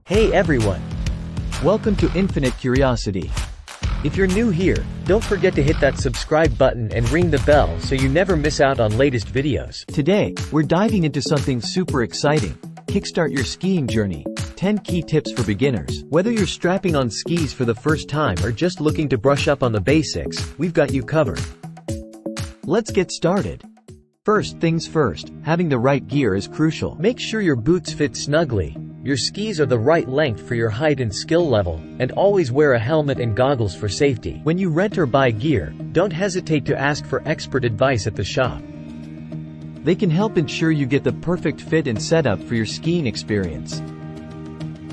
Hey everyone! Welcome to Infinite Curiosity. If you're new here, don't forget to hit that subscribe button and ring the bell so you never miss out on latest videos. Today, we're diving into something super exciting. Kickstart your skiing journey. 10 key tips for beginners. Whether you're strapping on skis for the first time or just looking to brush up on the basics, we've got you covered. Let's get started. First things first, having the right gear is crucial. Make sure your boots fit snugly, your skis are the right length for your height and skill level, and always wear a helmet and goggles for safety. When you rent or buy gear, don't hesitate to ask for expert advice at the shop. They can help ensure you get the perfect fit and setup for your skiing experience.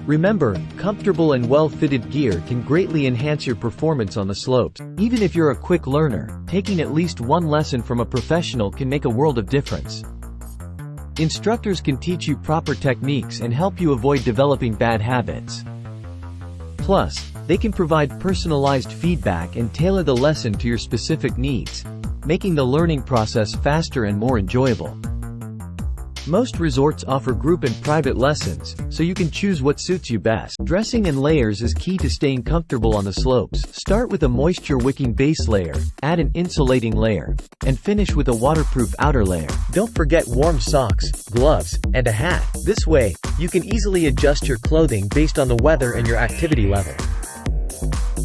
Remember, comfortable and well-fitted gear can greatly enhance your performance on the slopes. Even if you're a quick learner, taking at least one lesson from a professional can make a world of difference. Instructors can teach you proper techniques and help you avoid developing bad habits. Plus, they can provide personalized feedback and tailor the lesson to your specific needs, making the learning process faster and more enjoyable. Most resorts offer group and private lessons, so you can choose what suits you best. Dressing in layers is key to staying comfortable on the slopes. Start with a moisture-wicking base layer, add an insulating layer, and finish with a waterproof outer layer. Don't forget warm socks, gloves, and a hat. This way, you can easily adjust your clothing based on the weather and your activity level.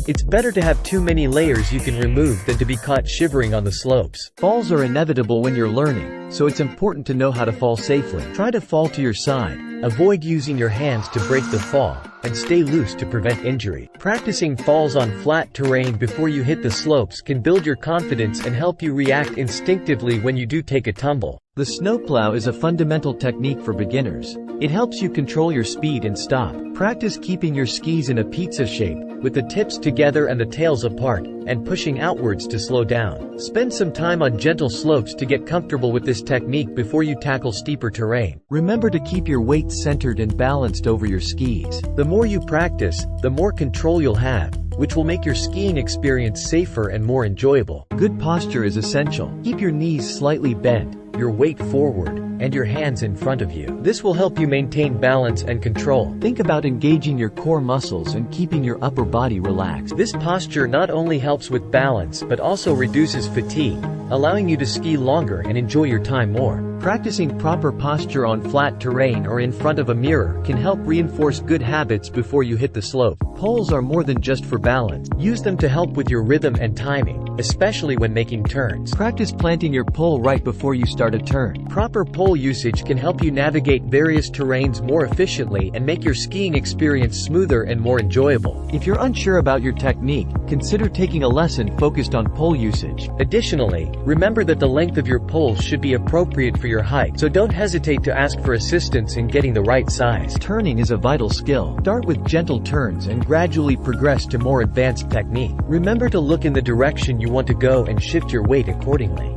It's better to have too many layers you can remove than to be caught shivering on the slopes. Falls are inevitable when you're learning, so it's important to know how to fall safely. Try to fall to your side, avoid using your hands to break the fall, and stay loose to prevent injury. Practicing falls on flat terrain before you hit the slopes can build your confidence and help you react instinctively when you do take a tumble. The snowplow is a fundamental technique for beginners. It helps you control your speed and stop. Practice keeping your skis in a pizza shape, with the tips together and the tails apart, and pushing outwards to slow down. Spend some time on gentle slopes to get comfortable with this technique before you tackle steeper terrain. Remember to keep your weight centered and balanced over your skis. The more you practice, the more control you'll have, which will make your skiing experience safer and more enjoyable. Good posture is essential. Keep your knees slightly bent, your weight forward, and your hands in front of you. This will help you maintain balance and control. Think about engaging your core muscles and keeping your upper body relaxed. This posture not only helps with balance but also reduces fatigue, allowing you to ski longer and enjoy your time more. Practicing proper posture on flat terrain or in front of a mirror can help reinforce good habits before you hit the slope. Poles are more than just for balance. Use them to help with your rhythm and timing, especially when making turns. Practice planting your pole right before you start a turn. Proper pole usage can help you navigate various terrains more efficiently and make your skiing experience smoother and more enjoyable. If you're unsure about your technique, consider taking a lesson focused on pole usage. Additionally, remember that the length of your poles should be appropriate for your height, so don't hesitate to ask for assistance in getting the right size. Turning is a vital skill. Start with gentle turns and gradually progress to more advanced technique. Remember to look in the direction you want to go and shift your weight accordingly.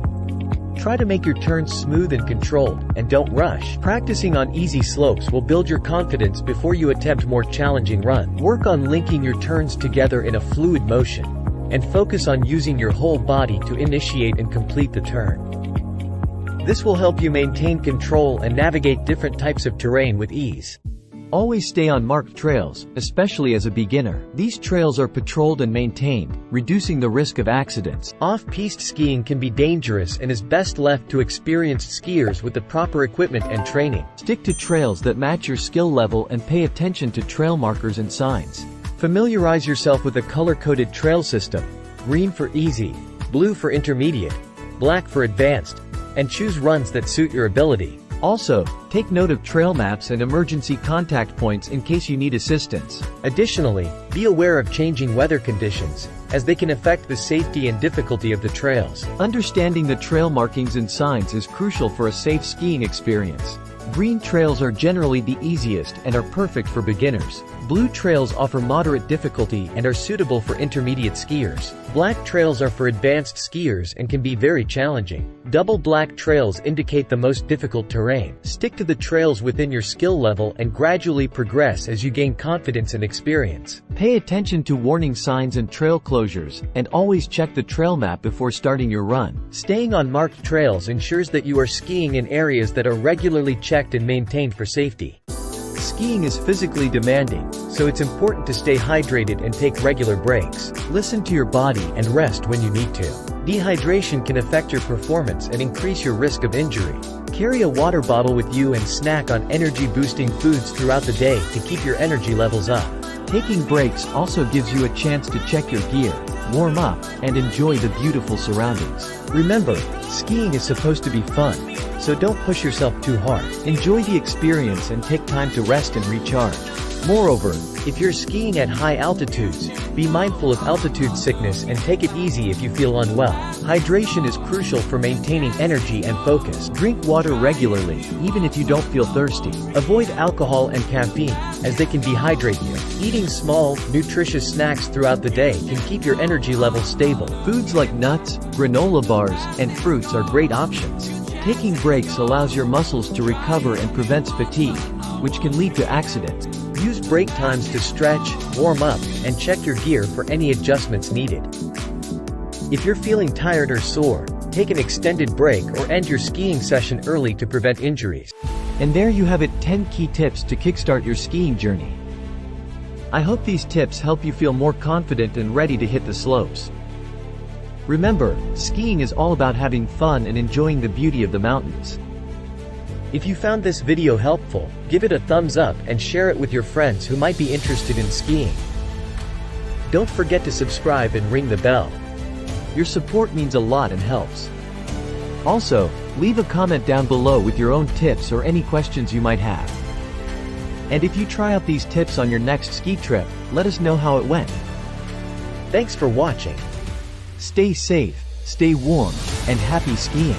Try to make your turns smooth and controlled, and don't rush. Practicing on easy slopes will build your confidence before you attempt more challenging runs. Work on linking your turns together in a fluid motion, and focus on using your whole body to initiate and complete the turn. This will help you maintain control and navigate different types of terrain with ease. Always stay on marked trails, especially as a beginner. These trails are patrolled and maintained, reducing the risk of accidents. Off-piste skiing can be dangerous and is best left to experienced skiers with the proper equipment and training. Stick to trails that match your skill level and pay attention to trail markers and signs. Familiarize yourself with a color-coded trail system: green for easy, blue for intermediate, black for advanced, and choose runs that suit your ability. Also, take note of trail maps and emergency contact points in case you need assistance. Additionally, be aware of changing weather conditions, as they can affect the safety and difficulty of the trails. Understanding the trail markings and signs is crucial for a safe skiing experience. Green trails are generally the easiest and are perfect for beginners. Blue trails offer moderate difficulty and are suitable for intermediate skiers. Black trails are for advanced skiers and can be very challenging. Double black trails indicate the most difficult terrain. Stick to the trails within your skill level and gradually progress as you gain confidence and experience. Pay attention to warning signs and trail closures, and always check the trail map before starting your run. Staying on marked trails ensures that you are skiing in areas that are regularly checked and maintained for safety. Skiing is physically demanding, so it's important to stay hydrated and take regular breaks. Listen to your body and rest when you need to. Dehydration can affect your performance and increase your risk of injury. Carry a water bottle with you and snack on energy-boosting foods throughout the day to keep your energy levels up. Taking breaks also gives you a chance to check your gear, warm up, and enjoy the beautiful surroundings. Remember, skiing is supposed to be fun, so don't push yourself too hard. Enjoy the experience and take time to rest and recharge. Moreover, if you're skiing at high altitudes, be mindful of altitude sickness and take it easy if you feel unwell. Hydration is crucial for maintaining energy and focus. Drink water regularly, even if you don't feel thirsty. Avoid alcohol and caffeine, as they can dehydrate you. Eating small, nutritious snacks throughout the day can keep your energy levels stable. Foods like nuts, granola bars, and fruits are great options. Taking breaks allows your muscles to recover and prevents fatigue, which can lead to accidents. Use break times to stretch, warm up, and check your gear for any adjustments needed. If you're feeling tired or sore, take an extended break or end your skiing session early to prevent injuries. And there you have it, 10 key tips to kickstart your skiing journey. I hope these tips help you feel more confident and ready to hit the slopes. Remember, skiing is all about having fun and enjoying the beauty of the mountains. If you found this video helpful, give it a thumbs up and share it with your friends who might be interested in skiing. Don't forget to subscribe and ring the bell. Your support means a lot and helps. Also, leave a comment down below with your own tips or any questions you might have. And if you try out these tips on your next ski trip, let us know how it went. Thanks for watching. Stay safe, stay warm, and happy skiing.